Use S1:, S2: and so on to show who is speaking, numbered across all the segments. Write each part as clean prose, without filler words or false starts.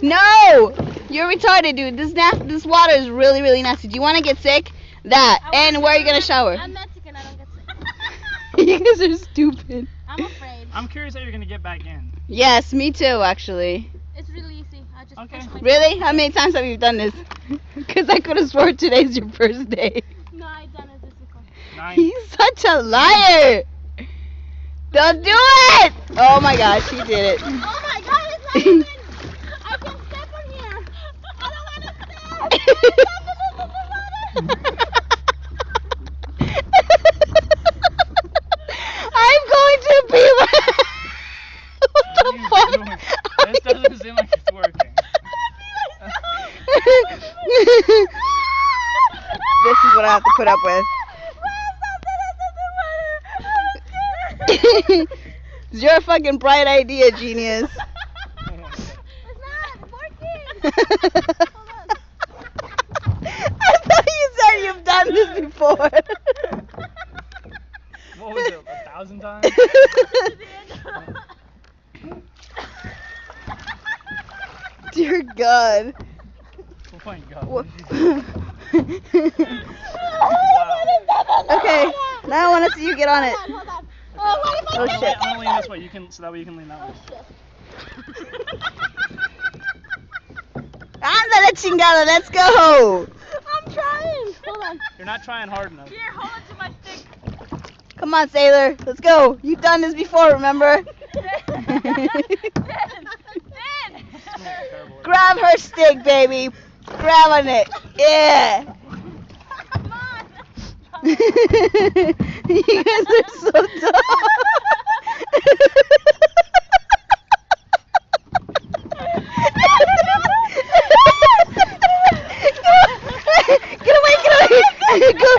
S1: No! You're retarded, dude. This water is really, really nasty. Do you want to get sick? That. And where are you going to shower?
S2: I'm Mexican, I don't get sick.
S1: You guys are stupid.
S2: I'm afraid.
S3: I'm curious how you're going to get back in.
S1: Yes, me too, actually.
S2: It's really easy. I just push my
S1: Really? How many times have you done this? Because I could have sworn today's your first day.
S2: No, I've done it this before.
S1: He's such a liar. Don't do it! Oh my gosh, he did it.
S2: Oh my god, it's not even. I can step on here. I don't want to step.
S1: I'm going to be what the fuck?
S3: This doesn't seem like it's working.
S1: This is what I have to put up with. It's your fucking bright idea, genius.
S2: It's not working.
S1: I thought you said you've done this before.
S3: What was it, 1,000 times?
S1: Dear God.
S3: Oh my God.
S1: What?
S3: Wow.
S1: Okay, now I want to see you get on it.
S2: Hold on.
S1: Oh shit.
S3: I'm gonna lean this way, so that way you can lean that way.
S1: Ándale, chingada, let's go.
S2: I'm trying. Hold on.
S3: You're not trying hard enough.
S2: Here, hold on to my stick.
S1: Come on, sailor, let's go. You've done this before, remember? Grab her stick, baby. Grab on it. Yeah.
S2: Come on.
S1: You guys are so dumb. Get away, get away. Go.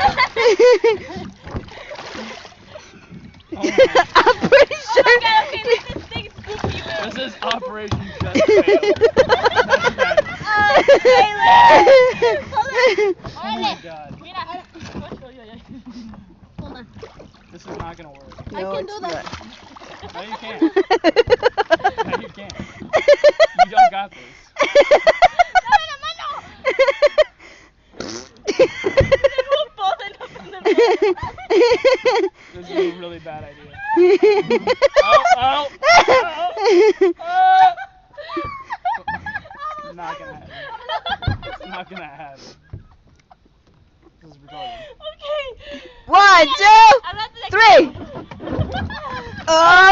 S1: I'm pretty sure.
S2: Okay, let this thing scoop you in.
S3: This is Operation Just Fail. Oh my God.
S2: Hold on.
S3: This is not gonna work.
S1: No,
S2: I can
S1: it's
S2: do
S1: not.
S2: that.
S3: No, you can't. No, you can't. You don't got this. This is a really bad idea. Oh. It's not gonna happen. It's not gonna happen. This is retarded.
S2: Okay.
S1: 1, 2, 3. Oh!